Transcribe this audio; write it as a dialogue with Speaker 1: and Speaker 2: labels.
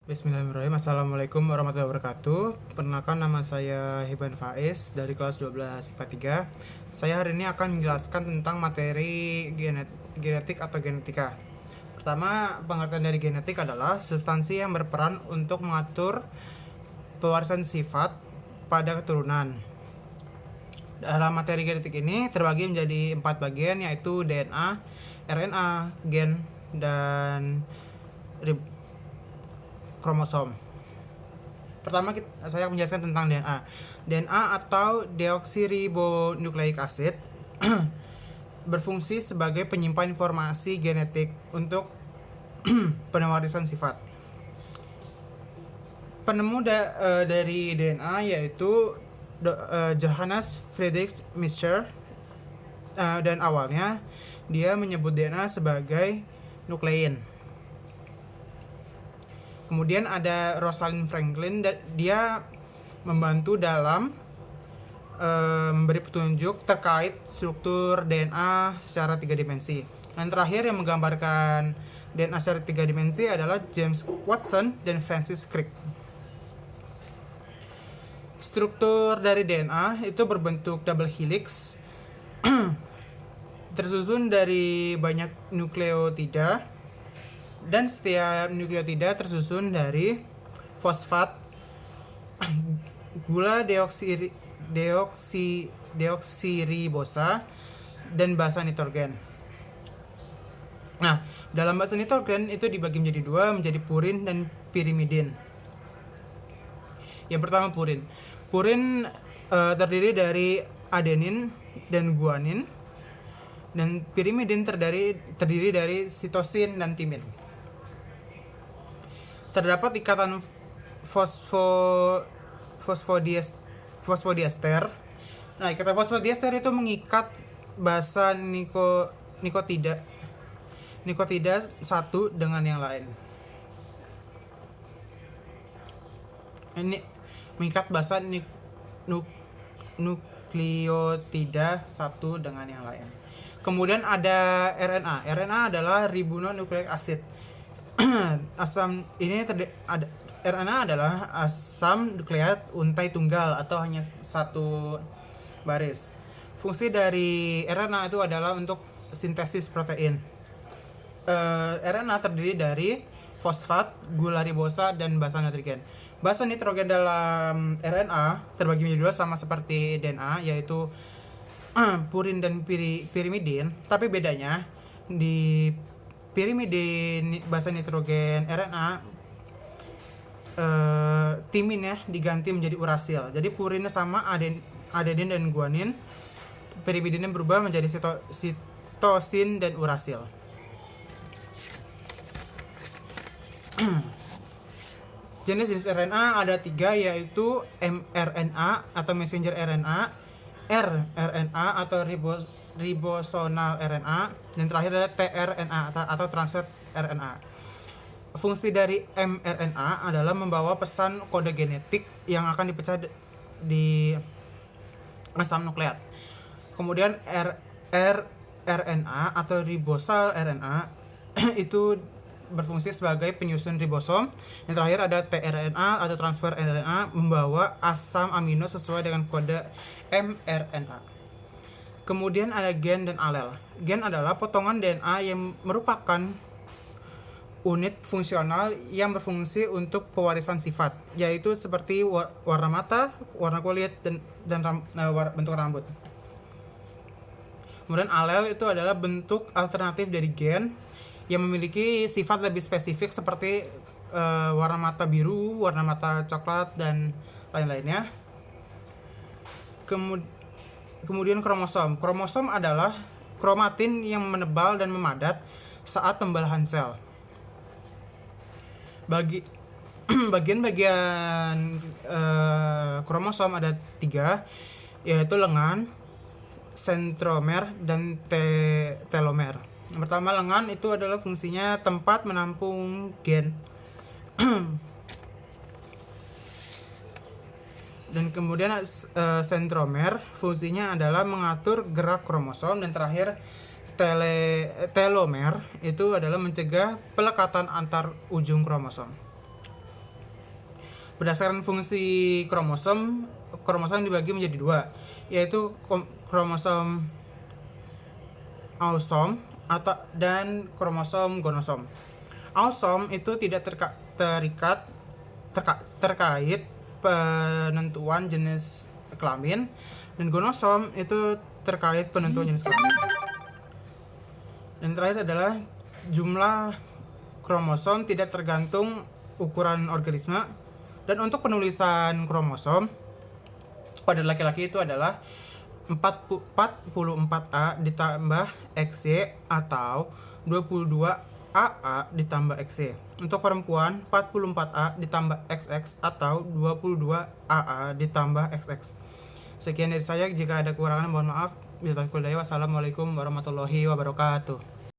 Speaker 1: Bismillahirrahmanirrahim. Assalamualaikum warahmatullahi wabarakatuh. Perkenalkan, nama saya Hiban Faiz dari kelas 12 IPA 3. Saya hari ini akan menjelaskan tentang materi genetik atau genetika. Pertama, pengertian dari genetik adalah substansi yang berperan untuk mengatur pewarisan sifat pada keturunan. Dalam materi genetik ini terbagi menjadi 4 bagian, yaitu DNA, RNA, gen, dan kromosom. Pertama, saya akan menjelaskan tentang DNA. DNA atau deoksiribonukleik acid berfungsi sebagai penyimpan informasi genetik untuk pewarisan sifat. Penemu dari DNA yaitu Johannes Friedrich Miescher, dan awalnya dia menyebut DNA sebagai nuklein. Kemudian ada Rosalind Franklin, dia membantu dalam memberi petunjuk terkait struktur DNA secara 3 dimensi. Dan terakhir yang menggambarkan DNA secara 3 dimensi adalah James Watson dan Francis Crick. Struktur dari DNA itu berbentuk double helix tersusun dari banyak nukleotida, dan setiap nukleotida tersusun dari fosfat, gula deoksiribosa, dan basa nitrogen. Nah, dalam basa nitrogen itu dibagi menjadi 2, menjadi purin dan pirimidin. Yang pertama, purin. Purin terdiri dari adenin dan guanin, dan pirimidin terdiri dari sitosin dan timin. Terdapat ikatan fosfodiester. Nah, ikatan fosfodiester itu mengikat basa nikotida satu dengan yang lain. Ini mengikat basa nukleotida satu dengan yang lain. Kemudian ada RNA. RNA adalah ribonucleic acid. RNA adalah asam nukleat untai tunggal atau hanya satu baris. Fungsi dari RNA itu adalah untuk sintesis protein. RNA terdiri dari fosfat, gula ribosa, dan basa nitrogen. Basa nitrogen dalam RNA terbagi menjadi 2 sama seperti DNA, yaitu purin dan pirimidin. Tapi bedanya di pirimidin basa nitrogen RNA, timin diganti menjadi urasil. Jadi purinnya sama adenin dan guanin, pirimidinnya berubah menjadi sitosin dan urasil. Jenis RNA ada 3, yaitu mRNA atau messenger RNA, rRNA atau ribosonal RNA, dan terakhir ada tRNA atau transfer RNA. Fungsi dari mRNA adalah membawa pesan kode genetik yang akan dipecah di asam nukleat. Kemudian rRNA atau ribosal RNA itu berfungsi sebagai penyusun ribosom. Yang terakhir ada tRNA atau transfer RNA, membawa asam amino sesuai dengan kode mRNA. Kemudian ada gen dan alel. Gen adalah potongan DNA yang merupakan unit fungsional yang berfungsi untuk pewarisan sifat, yaitu seperti warna mata, warna kulit, dan bentuk rambut. Kemudian alel itu adalah bentuk alternatif dari gen yang memiliki sifat lebih spesifik seperti warna mata biru, warna mata coklat, dan lain-lainnya. Kemudian kromosom. Kromosom adalah kromatin yang menebal dan memadat saat pembelahan sel. Bagian-bagian kromosom ada 3, yaitu lengan, sentromer, dan telomer. Yang pertama, lengan itu adalah fungsinya tempat menampung gen. Dan kemudian sentromer fungsinya adalah mengatur gerak kromosom, dan terakhir telomer itu adalah mencegah pelekatan antar ujung kromosom. Berdasarkan fungsi kromosom dibagi menjadi dua, yaitu kromosom autosom dan kromosom gonosom. Autosom itu tidak terkait penentuan jenis kelamin, dan gonosom itu terkait penentuan jenis kelamin. Dan terakhir adalah jumlah kromosom tidak tergantung ukuran organisme. Dan untuk penulisan kromosom pada laki-laki itu adalah 44A ditambah XY atau 22AA ditambah XY. Untuk perempuan 44A ditambah XX atau 22AA ditambah XX. Sekian dari saya, jika ada kekurangan mohon maaf. Wassalamualaikum warahmatullahi wabarakatuh.